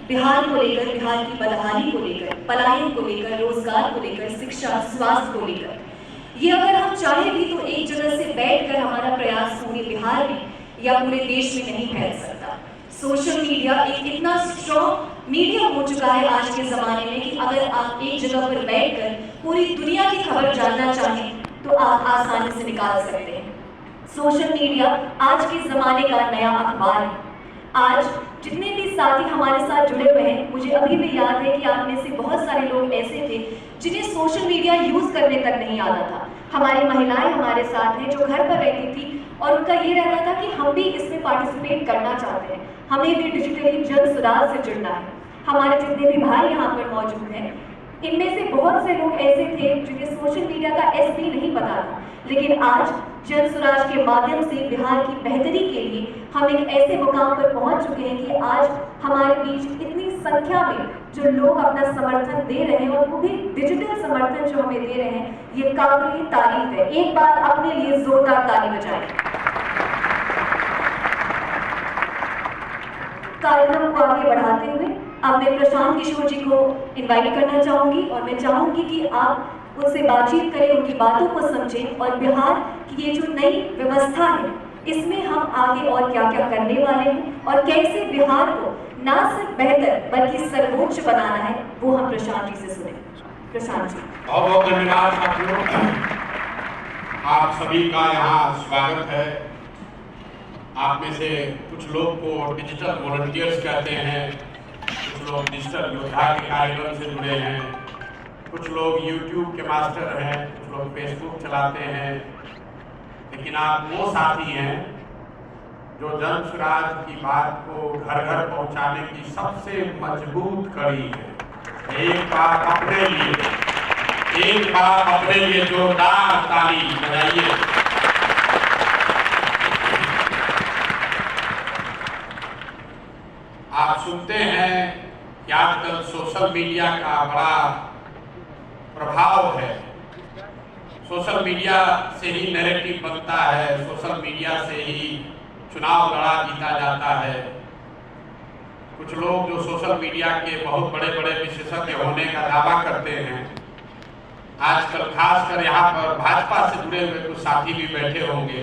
बिहार को लेकर, बिहार की बदहाली को लेकर, पलायन को लेकर, रोजगार को लेकर, शिक्षा, स्वास्थ्य को लेकर, ये अगर हम चाहें भी तो एक जगह से बैठकर हमारा प्रयास पूरे बिहार में या पूरे देश में नहीं फैल सकता। सोशल मीडिया एक इतना स्ट्रॉन्ग मीडिया हो चुका है आज के जमाने में कि अगर आप एक जगह पर बैठकर पूरी दुनिया की खबर जानना चाहें तो आप आसानी से निकाल सकते हैं। सोशल मीडिया आज के जमाने का नया अखबार है। आज जितने भी साथी हमारे साथ जुड़े हुए हैं, मुझे अभी भी याद है कि आप में से बहुत सारे लोग ऐसे थे जिन्हें सोशल मीडिया यूज करने तक नहीं आता था। हमारी महिलाएं हमारे साथ हैं जो घर पर रहती थी और उनका ये रहता था कि हम भी इसमें पार्टिसिपेट करना चाहते हैं, हमें भी डिजिटली जन सुराज से जुड़ना है। हमारे जितने भी भाई यहाँ पर मौजूद हैं, इनमें से बहुत से लोग ऐसे थे जिन्हें सोशल मीडिया का एसपी नहीं पता था, लेकिन आज जन सुराज के माध्यम से बिहार की बेहतरी के लिए हम एक ऐसे मुकाम पर पहुंच चुके हैं कि आज हमारे बीच इतनी संख्या में जो लोग अपना समर्थन दे रहे हैं और वो भी डिजिटल समर्थन जो हमें दे रहे हैं, ये काबिल तारीफ है। एक बार अपने लिए जोरदार ताली बजाएं। कार्यक्रम को आगे बढ़ाते हुए अब मैं प्रशांत किशोर जी को इनवाइट करना चाहूंगी और मैं चाहूंगी कि आप उनसे बातचीत करें, उनकी बातों को समझें और बिहार की ये जो नई व्यवस्था है इसमें हम आगे और क्या क्या करने वाले हैं और कैसे बिहार को ना सिर्फ बेहतर बल्कि सर्वोच्च बनाना है, वो हम प्रशांत जी से सुने। प्रशांत जी। बहुत बहुत धन्यवाद साथियों, आप सभी का यहाँ स्वागत है। आप में से कुछ लोग को डिजिटल वॉलंटियर्स कहते हैं, कुछ लोग डिजिटल योद्धा के कार्यक्रम से जुड़े हैं, कुछ लोग YouTube के मास्टर हैं, कुछ लोग फेसबुक चलाते हैं, लेकिन आप वो साथी हैं जो जन सुराज की बात को घर घर पहुंचाने की सबसे मजबूत कड़ी है। एक बार अपने लिए जोरदार ताली बजाइए। आप सुनते हैं कि आजकल सोशल मीडिया का बड़ा प्रभाव है। सोशल मीडिया से ही नैरेटिव बनता है, सोशल मीडिया से ही चुनाव लड़ा जीता जाता है। कुछ लोग जो सोशल मीडिया के बहुत बड़े बड़े विशेषज्ञ होने का दावा करते हैं, आजकल खासकर यहाँ पर भाजपा से जुड़े हुए कुछ साथी भी बैठे होंगे।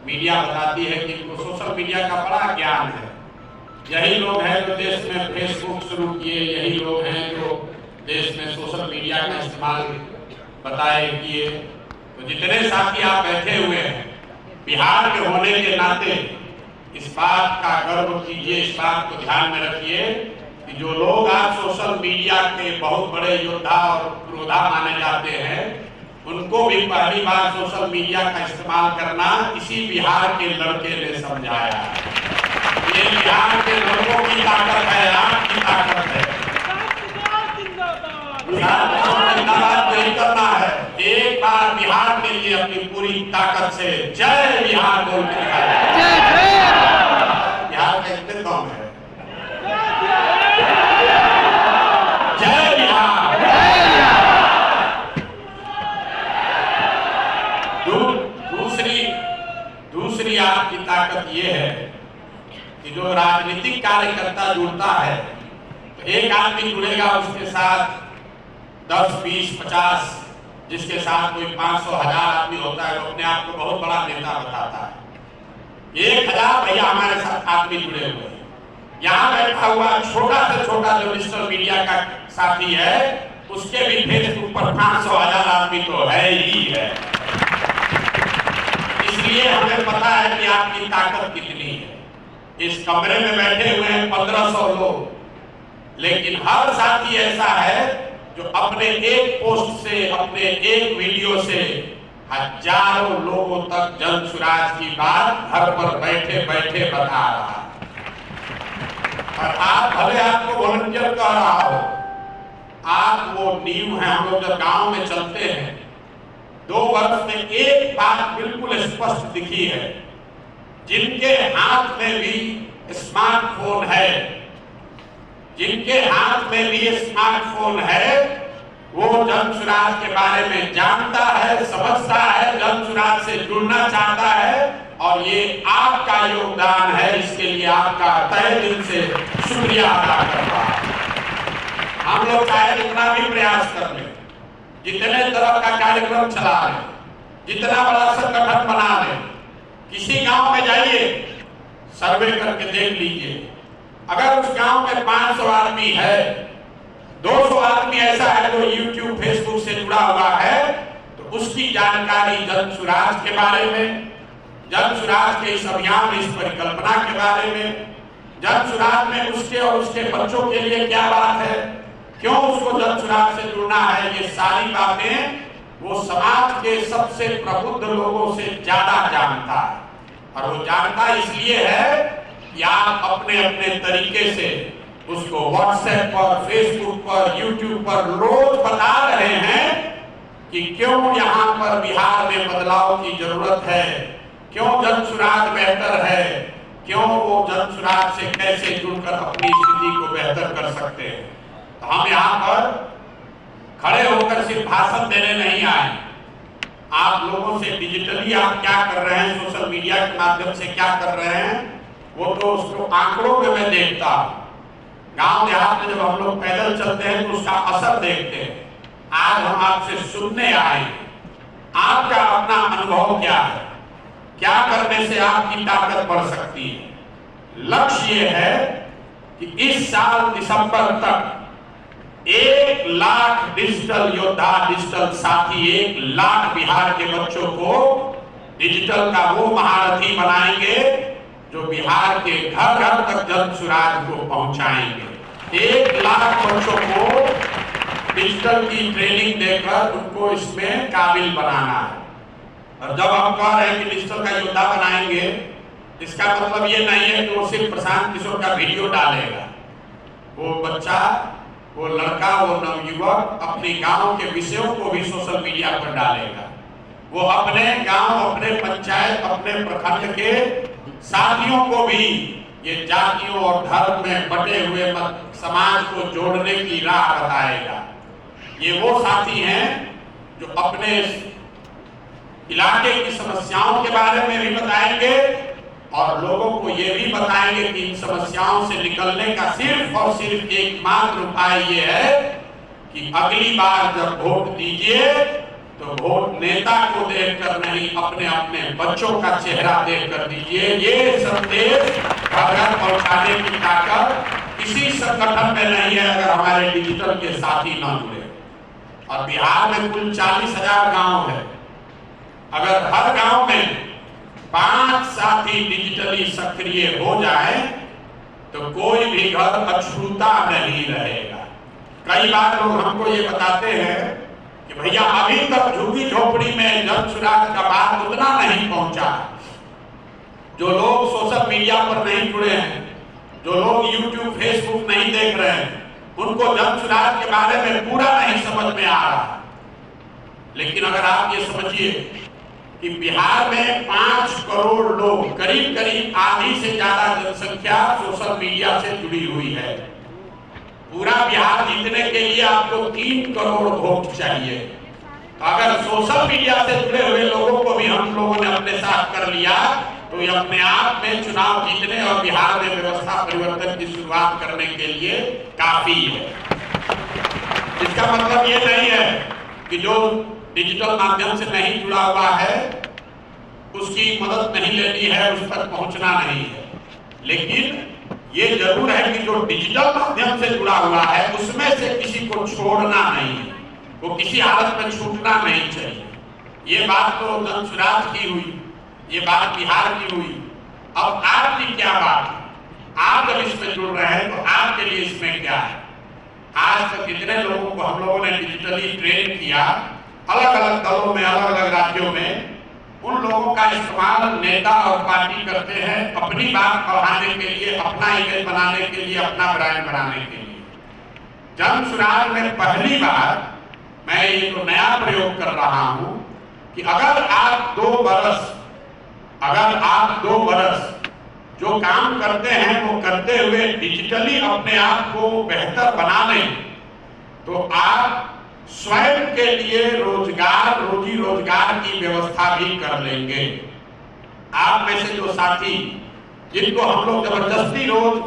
मीडिया बताती है कि इनको सोशल मीडिया का बड़ा ज्ञान है। यही लोग हैं जो देश में फेसबुक शुरू किए, यही लोग हैं जो देश में सोशल मीडिया का इस्तेमाल बताए किए। तो जितने साथी आप बैठे हुए हैं, बिहार के होने के नाते इस बात का गर्व कीजिए, इस बात को ध्यान में रखिए कि जो लोग आज सोशल मीडिया के बहुत बड़े योद्धा और पुरोधा माने जाते हैं, उनको भी पहली बार सोशल मीडिया का इस्तेमाल करना इसी बिहार के लड़के ने समझाया। ये बिहार के लोगों की ताकत है, आपकी ताकत है। जिंदाबाद नहीं करना है, एक बार बिहार के लिए अपनी पूरी ताकत से जय बिहार बोल के बिहार का इतने कम है। जय बिहार। दूसरी आपकी ताकत ये है कि जो राजनीतिक कार्यकर्ता जुड़ता है, तो एक आदमी जुड़ेगा, उसके साथ 10, 20, 50, जिसके साथ कोई 500, 1000 आदमी होता है, वो अपने आप को बहुत बड़ा नेता बताता है। 1000 भैया हमारे साथ आदमी जुड़े हुए हैं। यहाँ बैठा हुआ छोटा से छोटा जो डिजिटल मीडिया का साथी है, उसके भी फेसबुक पर 500, 1000 आदमी तो है ही है। इसलिए हमें पता है कि आपकी ताकत कितनी है। इस कमरे में बैठे हुए हैं 1500 लोग, लेकिन हर साथी ऐसा है जो अपने एक पोस्ट से, अपने एक वीडियो से हजारों लोगों तक जन सुराज की बात घर पर बैठे बैठे बता रहा है। और आप भले आपको वॉलंटियर कह रहा हो, आप वो नींव है। हम लोग जब गांव में चलते हैं, 2 वर्ष में एक बात बिल्कुल स्पष्ट दिखी है, जिनके हाथ में भी स्मार्टफोन है, जिनके हाथ में भी स्मार्टफोन है, वो जन सुराज के बारे में जानता है, समझता है, जन सुराज से जुड़ना चाहता है, और ये आपका योगदान है। इसके लिए आपका तहे दिल से शुक्रिया अदा करता है। हम लोग चाहे जितना भी प्रयास कर लें, जितने तरह का कार्यक्रम चला लें, जितना बड़ा संगठन बना लें, किसी गांव में जाइए, सर्वे करके देख लीजिए, अगर उस गांव में 500 आदमी है, 200 आदमी ऐसा है जो YouTube, फेसबुक से जुड़ा हुआ है, तो उसकी जानकारी जन सुराज के बारे में, जन सुराज के इस अभियान, इस परिकल्पना के बारे में, जन सुराज में उसके और उसके बच्चों के लिए क्या बात है, क्यों उसको जन सुराज से जुड़ना है, ये सारी बातें वो समाज के सबसे प्रबुद्ध लोगों से ज्यादा जानता है। और वो जानता इसलिए है कि आप अपने अपने तरीके से उसको WhatsApp पर, Facebook पर, YouTube पर रोज बता रहे हैं कि क्यों यहाँ पर बिहार में बदलाव की जरूरत है, क्यों जन सुराज बेहतर है, क्यों वो जन सुराज से कैसे जुड़कर अपनी स्थिति को बेहतर कर सकते हैं। तो हम यहाँ पर खड़े होकर सिर्फ भाषण देने नहीं आए, आप लोगों से डिजिटली आप क्या कर रहे हैं, सोशल मीडिया के माध्यम से क्या कर रहे हैं, वो तो उसको आंकड़ों में मैं देखता हूँ। गांव देहात में जब हम लोग पैदल चलते हैं तो उसका असर देखते हैं। आज हम आपसे सुनने आए, आपका अपना अनुभव क्या है, क्या करने से आपकी ताकत बढ़ सकती है। लक्ष्य ये है कि इस साल दिसंबर तक 1 लाख डिजिटल योद्धा, डिजिटल साथी, 1 लाख बिहार के बच्चों को डिजिटल का वो महारथी बनाएंगे जो बिहार के घर घर तक जन सुराज को पहुंचाएंगे। 1 लाख बच्चों को डिजिटल की ट्रेनिंग देकर उनको इसमें काबिल बनाना है। और जब हम कह रहे हैं कि डिजिटल का योद्धा बनाएंगे, इसका मतलब ये नहीं है कि वो सिर्फ प्रशांत किशोर का वीडियो डालेगा। वो बच्चा, वो लड़का, वो नवयुवक अपने गांव के विषयों को भी सोशल मीडिया पर डालेगा। वो अपने गांव, अपने पंचायत, अपने प्रखंड के साथियों को भी ये जातियों और धर्म में बटे हुए समाज को जोड़ने की राह बताएगा। ये वो साथी हैं जो अपने इलाके की समस्याओं के बारे में भी बताएंगे और लोगों को ये भी बताएंगे कि इन समस्याओं से निकलने का सिर्फ और सिर्फ एकमात्र उपाय ये है कि अगली बार जब वोट दीजिए तो वोट नेता को देखकर नहीं, अपने अपने बच्चों का चेहरा देखकर दीजिए। ये संदेश घर घर पहुंचाने की ताकत किसी संगठन में नहीं है अगर हमारे डिजिटल के साथी न जुड़े। और बिहार में कुल 40,000 गांव है। अगर हर गांव में 5 साथी डिजिटली सक्रिय हो जाए तो कोई भी घर अछूता नहीं रहेगा। कई बार लोग हमको ये बताते हैं कि भैया अभी तक झुग्गी झोपड़ी में जन सुराज का बात उतना नहीं पहुंचा। जो लोग सोशल मीडिया पर नहीं जुड़े हैं, जो लोग YouTube, फेसबुक नहीं देख रहे हैं, उनको जन सुराज के बारे में पूरा नहीं समझ में आ रहा। लेकिन अगर आप ये समझिए कि बिहार में 5 करोड़ लोग, करीब करीब आधी से ज्यादा जनसंख्या सोशल मीडिया से जुड़ी हुई है। पूरा बिहार जीतने के लिए आपको 3 करोड़ वोट चाहिए। अगर सोशल मीडिया से जुड़े हुए लोगों को भी हम लोगों ने अपने साथ कर लिया तो ये अपने आप में चुनाव जीतने और बिहार में व्यवस्था परिवर्तन की शुरुआत करने के लिए काफी है। इसका मतलब ये नहीं है कि जो डिजिटल माध्यम से नहीं जुड़ा हुआ है उसकी मदद नहीं लेनी है, उस तक पहुंचना नहीं है। लेकिन ये जरूर है कि जो डिजिटल माध्यम से जुड़ा हुआ है उसमें से किसी को छोड़ना नहीं है, वो किसी हालत में छूटना नहीं चाहिए। ये बात तो जन सुराज की हुई, ये बात बिहार की हुई। अब आपकी क्या बात है? आप जब इसमें जुड़ रहे हैं तो आपके लिए इसमें क्या है? आज तक जितने लोगों को हम लोगों ने डिजिटली ट्रेन किया, अलग अलग दलों में, अलग अलग राज्यों में, उन लोगों का इस्तेमाल नेता और पार्टी करते हैं अपनी बात बढ़ाने के लिए, अपना इमेज बनाने के लिए, अपना ब्रांड बनाने के लिए। जन सुराज में पहली बार मैं ये तो नया प्रयोग कर रहा हूं कि अगर आप 2 बरस जो काम करते हैं वो करते हुए डिजिटली अपने आप को बेहतर बना लें तो आप स्वयं के लिए रोजगार, रोजी रोजगार की व्यवस्था भी कर लेंगे। आप में से जो साथी जिनको हम लोग जबरदस्ती रोज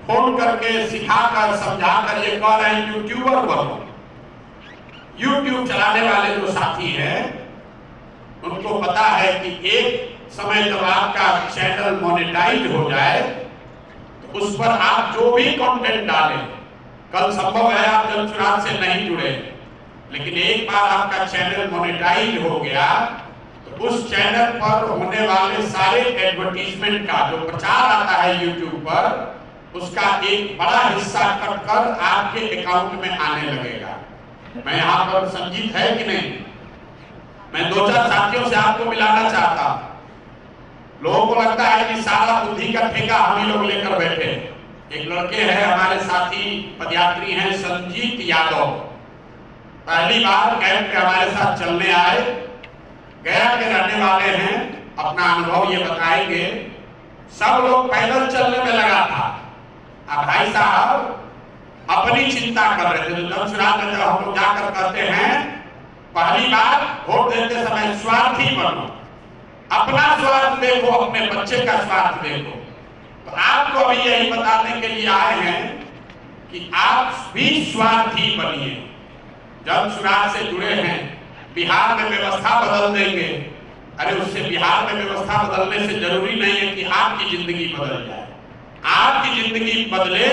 फोन करके सिखाकर समझाकर ये कह रहे हैं यूट्यूबर बनो, यूट्यूब चलाने वाले जो साथी हैं उनको पता है कि एक समय जब आपका चैनल मोनेटाइज हो जाए तो उस पर आप जो भी कंटेंट डालें, कल संभव है आप जनसुराज से नहीं जुड़े, लेकिन एक बार आपका चैनल मोनेटाइज हो गया तो उस चैनल पर होने वाले सारे एडवर्टीजमेंट का जो प्रचार आता है यूट्यूब पर, उसका एक बड़ा हिस्सा कटकर आपके अकाउंट में आने लगेगा। मैं यहाँ पर संजीत है कि नहीं, मैं दो चार साथियों से आपको मिलाना चाहता हूं। लोगों को लगता है कि सारा बुद्धि का ठेका हम ही लोग लेकर बैठे। एक लड़के हैं हमारे साथी पदयात्री हैं संजीत यादव, पहली बार कैंप पे हमारे साथ चलने आए, गया के रहने वाले हैं, अपना अनुभव ये बताएंगे। सब लोग पैदल चलने में लगा था, अब भाई साहब अपनी चिंता कर रहे थे। जनसुराज में जब हम लोग जाकर कहते हैं पहली बार वोट देते समय स्वार्थी बनो, अपना स्वार्थ देखो, अपने बच्चे का स्वार्थ देखो। तो आपको अभी यही बताने के लिए आए हैं कि आप भी स्वार्थी बनिए। जनसुराज से जुड़े हैं, बिहार में व्यवस्था बदल देंगे। अरे उससे बिहार में व्यवस्था बदलने से जरूरी नहीं है कि आपकी जिंदगी बदल जाए। आपकी जिंदगी बदले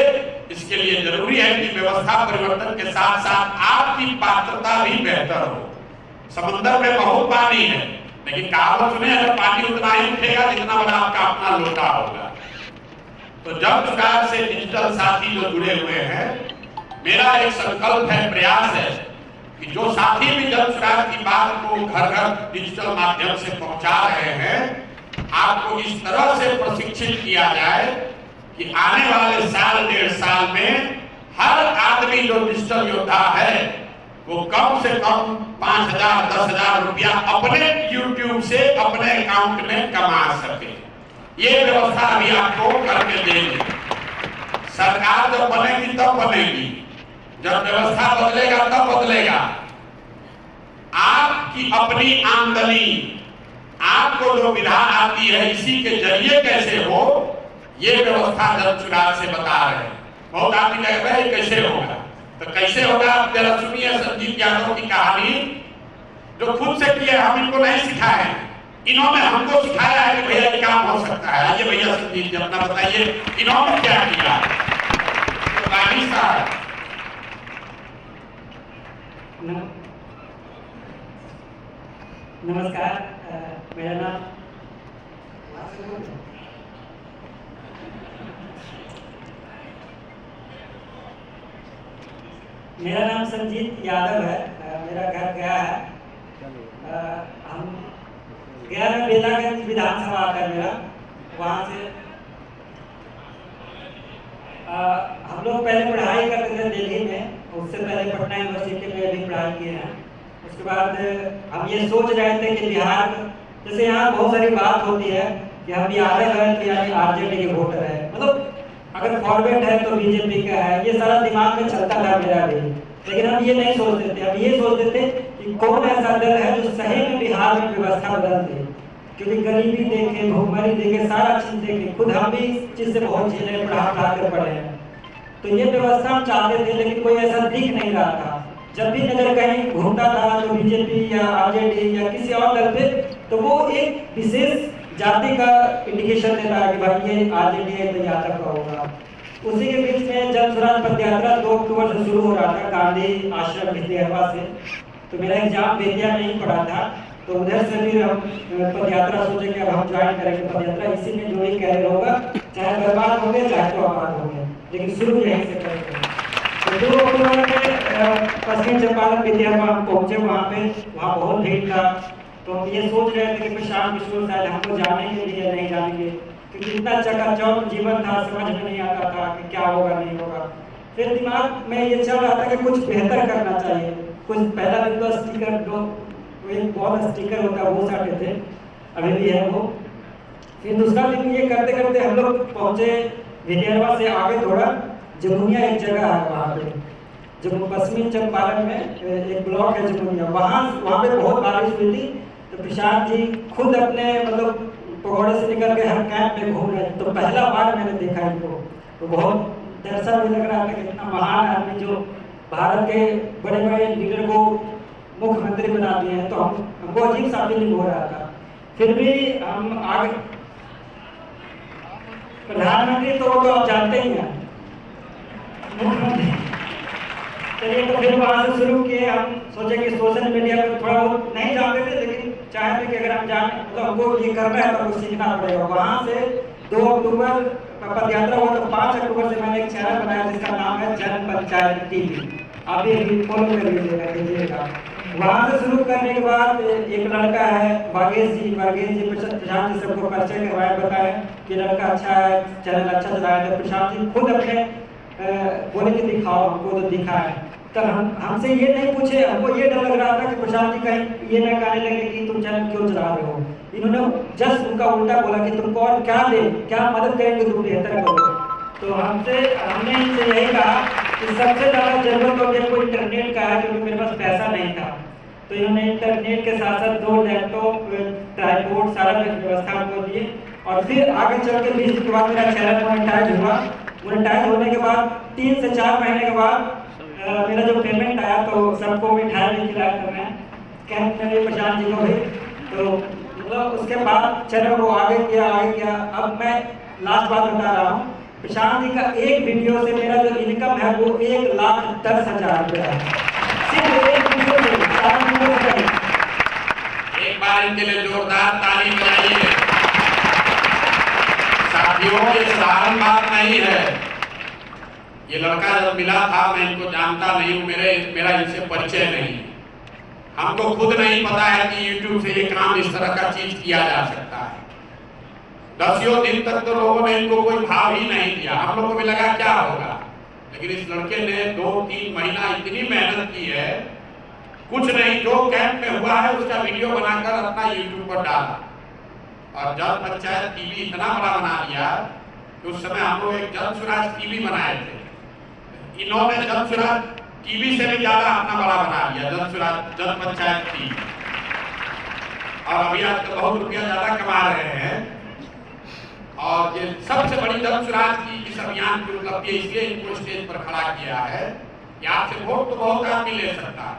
इसके लिए जरूरी है कि व्यवस्था परिवर्तन के साथ साथ आपकी पात्रता भी बेहतर हो। समंदर में बहुत पानी है, लेकिन कहावत सुने, अगर पानी उतना ही उठेगा जितना बड़ा आपका अपना लोटा होगा। तो जनसुराज से डिजिटल साथी जो जुड़े हुए हैं, मेरा एक संकल्प है, प्रयास है कि जो साथी भी जनसुराज की बात को घर घर डिजिटल माध्यम से पहुंचा रहे हैं, आपको इस तरह से प्रशिक्षित किया जाए कि आने वाले साल डेढ़ साल में हर आदमी जो डिजिटल योद्धा है वो कम से कम 5,000 10,000 रुपया अपने यूट्यूब से अपने अकाउंट में कमा सके। ये व्यवस्था अभी आपको करके देंगे। सरकार जब बनेगी तब बनेगी, जब व्यवस्था बदलेगा तब बदलेगा। आपकी अपनी आमदनी, आपको जो विधा आती है, इसी के जरिए कैसे हो, ये व्यवस्था जनसुराज से बता रहे हैं। बहुत आदमी कहते हैं कैसे होगा, तो कैसे होगा आप जरा सुनिए संजीत यादव की कहानी, जो खुद से किए, हम इनको नहीं सिखाए, इन्होंने हमको सिखाया है कि भैया ये काम हो सकता है। आइए भैया संजीत जी अपना बताइए, इन्होंने क्या किया। तो रानी साहब, नमस्कार, मेरा नाम संजीत यादव है। मेरा घर गया है। हम गया में बेलागंज विधानसभा आता है मेरा, वहाँ से हम लोग पहले पढ़ाई करते थे दिल्ली में, उससे पहले पटना यूनिवर्सिटी में भी पढ़ाई किए हैं। उसके बाद हम ये सोच रहे थे कि बिहार, जैसे यहाँ बहुत सारी बात होती है कि हम यादव हैं तो यानी आरजेडी के वोटर है, मतलब अगर फॉरवर्ड है तो बीजेपी का है, ये सारा दिमाग में चलता था मेरा भी। लेकिन हम ये नहीं सोचते थे, हम ये सोचते थे कि कौन ऐसा दल है जो सही में बिहार में व्यवस्था बदल दे, क्योंकि गरीबी देखे, भूखमरी देखे, सारा चीज देखे, खुद हम भी इस चीज से बहुत झेले, पढ़ा कर पढ़े हैं। तो ये व्यवस्था हम चाहते थे, लेकिन कोई ऐसा दिख नहीं रहा था। जब भी नजर कहीं घूमता था तो बीजेपी या आरजेडी या किसी और दल पे, तो वो एक विशेष जाति का इंडिकेशन देता है कि भाई ये आरजेडी है तो यादव का होगा। उसी के बीच में जनसुराज पद यात्रा 2 अक्टूबर से शुरू हो रहा था गांधी आश्रम भितियावा से। तो मेरा एग्जाम बेतिया में ही पड़ा था, तो उधर से फिर हम पद यात्रा सोचे कि अब हम ज्वाइन करेंगे पद यात्रा। इसी में जो ही कैरियर होगा, चाहे बर्बाद हो गए चाहे तो आबाद हो गए, लेकिन शुरू यहीं से करेंगे। तो 2 अक्टूबर में पश्चिम चंपारण विद्यालय हम पहुंचे, वहाँ बहुत भीड़ था। तो हम ये सोच रहे थे कि प्रशांत किशोर शायद हमको जानेंगे भी या नहीं जानेंगे, क्योंकि इतना चकाचौंध जीवन था, समझ में नहीं आता था कि क्या होगा नहीं होगा। फिर दिमाग में ये चल रहा था कि कुछ बेहतर करना चाहिए। कुछ पहला दिन तो स्टिकर, जो एक बहुत स्टिकर होता है वो साटे थे, अभी भी है वो। फिर दूसरा दिन ये करते करते हम लोग पहुंचे विद्यालय से आगे थोड़ा, जमुनिया एक जगह है वहाँ पे। जम्मू पश्चिमी चंपारण में एक ब्लॉक है जमुनिया, वहाँ पे बहुत बारिश हुई थी। तो प्रशांत जी खुद अपने मतलब पकौड़े से निकल के हर कैंप में घूम रहे थे। तो पहला बार मैंने देखा इनको, तो बहुत दर्शा भी लग रहा था कि इतना महान आदमी जो भारत के बड़े बड़े लीडर को मुख्यमंत्री बना दिए हैं, तो हमको अजीब सा फीलिंग हो रहा था। फिर भी हम आगे, प्रधानमंत्री तो वो तो आप जानते ही हैं, मुख्यमंत्री। चलिए, तो फिर वहाँ से शुरू किए। हम सोचे कि सोशल मीडिया पर थोड़ा बहुत नहीं जानते थे, लेकिन चाहते कि अगर हम जाने तो हमको ये करना है तो हमको सीखना पड़ेगा। वहाँ से 2 अक्टूबर पद यात्रा हुआ, तो 5 अक्टूबर से मैंने एक चैनल बनाया जिसका नाम है जन पंचायत टीवी। आप ये फॉलो कर लीजिएगा। वहाँ से शुरू करने के बाद एक लड़का है वागेश जी प्रशांत जी सबको परिचय करवाया, बताया कि लड़का अच्छा है, चैनल अच्छा चलाया। तो प्रशांत जी खुद अपने बोले कि दिखाओ हमको, तो दिखाए। तब हमसे ये नहीं पूछे, हमको ये डर लग रहा था कि प्रशांत जी कहीं ये ना कहने लगे कि तुम चैनल क्यों चला रहे हो। इन्होंने जस्ट उनका उल्टा बोला कि तुमको और क्या दे, क्या मदद करेंगे तुम बेहतर करो। तो हमने इनसे यही कहा कि सबसे ज़्यादा जरूरत तो मेरे को इंटरनेट का है, क्योंकि मेरे पास पैसा नहीं था। तो इन्होंने इंटरनेट के साथ साथ 2 लैपटॉप, ट्राइपॉड, सारा व्यवस्था हमको दिए। और फिर आगे चल के 20 दिन के बाद मेरा चैनल मोनेटाइज हुआ। मोनेटाइज होने के बाद 3 से 4 महीने के बाद मेरा जो पेमेंट आया, तो सबको मिठाई भी खिलाया था मैं, कैंप में प्रशांत जी को भी। तो मतलब उसके बाद चैनल को आगे किया। अब मैं लास्ट बात बता रहा हूँ, प्रशांत जी का एक वीडियो से मेरा जो इनकम है वो 1,10,000 रुपया है, सिर्फ एक वीडियो से। एक बार इनके लिए जोरदार ताली बजाइए। साथियों, ये साधारण बात नहीं है। ये लड़का जब मिला था, मैं इनको जानता नहीं हूँ, मेरा इनसे परिचय नहीं। हमको खुद नहीं पता है कि YouTube से ये काम इस तरह का चीज किया जा सकता है। 10 दिन तक तो लोगों ने इनको कोई भाव ही नहीं दिया। हम लोगों को भी लगा क्या होगा, लेकिन इस लड़के ने 2-3 महीना इतनी मेहनत की है, कुछ नहीं, जो कैंप में हुआ है उसका वीडियो बनाकर अपना YouTube पर डाला। और जन पंचायत टीवी इतना बड़ा बना लिया कि उस समय हम लोग एक जन स्वराज टीवी बनाए थे, इन्होंने जन स्वराज टीवी से भी ज्यादा अपना बड़ा बना लिया, जन पंचायत टीवी। और अभी आजकल बहुत रुपया ज्यादा कमा रहे हैं। और ये सबसे बड़ी जन स्वराज की इस अभियान की उपलब्धि, इसलिए इनको स्टेज पर खड़ा किया है कि आपसे वोट तो बहुत आदमी ले सकता है,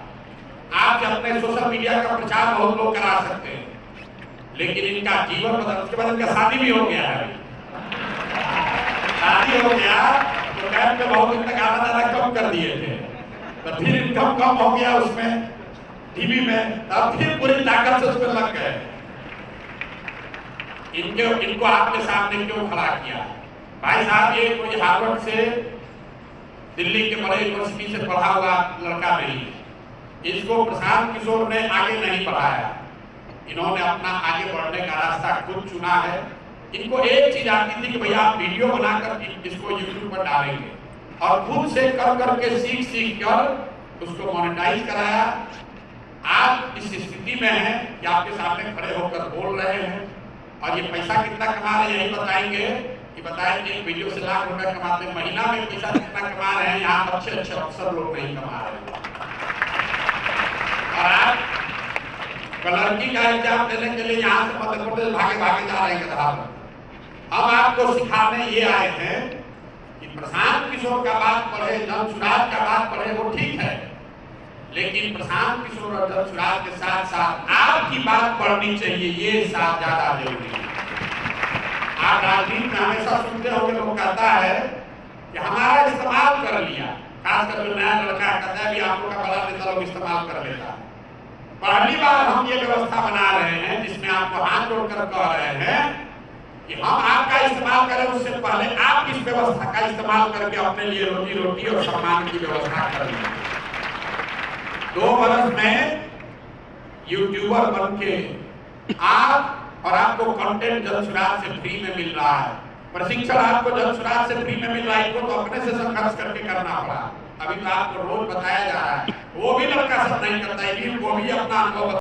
आपसे अपने सोशल मीडिया का प्रचार बहुत लोग करा सकते हैं, लेकिन इनका जीवन बदल, उसके बाद इनका शादी भी हो गया है। शादी हो गया तो कैंप में बहुत दिन तक आना जाना कम कर दिए थे, तो फिर इनकम कम हो गया उसमें टीवी में, तब फिर पूरी ताकत से उसमें लग गए। इनको आपके सामने क्यों खड़ा किया? भाई साहब, ये कोई हार्वर्ड से, दिल्ली के बड़े यूनिवर्सिटी से पढ़ा हुआ लड़का नहीं है। इसको प्रशांत किशोर ने आगे नहीं बढ़ाया, इन्होंने अपना आगे बढ़ने का रास्ता खुद चुना है। इनको एक चीज आती थी कि भैया आप वीडियो बनाकर इसको YouTube पर डालेंगे, और खुद से कर सीख कर उसको मोनेटाइज कराया। आप इस स्थिति में हैं कि आपके सामने खड़े होकर बोल रहे हैं, और ये पैसा कितना कमा रहे हैं यही बताएंगे। कि बताएंगे एक वीडियो से लाख रुपए कमाते हैं, महीना में पैसा कितना कमा रहे हैं, यहाँ अच्छे अफसर लोग नहीं कमा रहे हैं। और आप क्लर्की का एग्जाम देने के लिए यहाँ से मध्य प्रदेश भागे जा रहे हैं। हम आपको सिखाने ये आए हैं कि प्रशांत किशोर का बात पढ़े, जन स्वराज का बात पढ़े, वो ठीक है, लेकिन प्रशांत किशोर और जन स्वराज के साथ साथ आपकी बात पढ़नी चाहिए, ये साथ ज्यादा जरूरी है। आप राजनीति में हमेशा सुनते होंगे, लोग कहता है कि हमारा इस्तेमाल कर लिया, खासकर जो नया लड़का कहता है भी आप लोग का बड़ा नेता लोग इस्तेमाल कर लेता है। पहली बार हम ये व्यवस्था बना रहे हैं जिसमें आपको हाथ जोड़कर कह रहे हैं कि हम आपका इस्तेमाल करें, उससे पहले आप इस व्यवस्था का इस्तेमाल करके अपने लिए रोटी और सम्मान की व्यवस्था कर लीजिए। 2 वर्ष में यूट्यूबर बन के आप, और आपको कंटेंट जन स्वराज से फ्री में मिल रहा है, प्रशिक्षण आपको जन स्वराज से फ्री में मिल रहा है, इसको तो अपने से संघर्ष करके करना पड़ा। अभी तो आपको रोज बताया जा रहा है, वो भी लड़का सब नहीं करता है, वो भी अपना अनुभव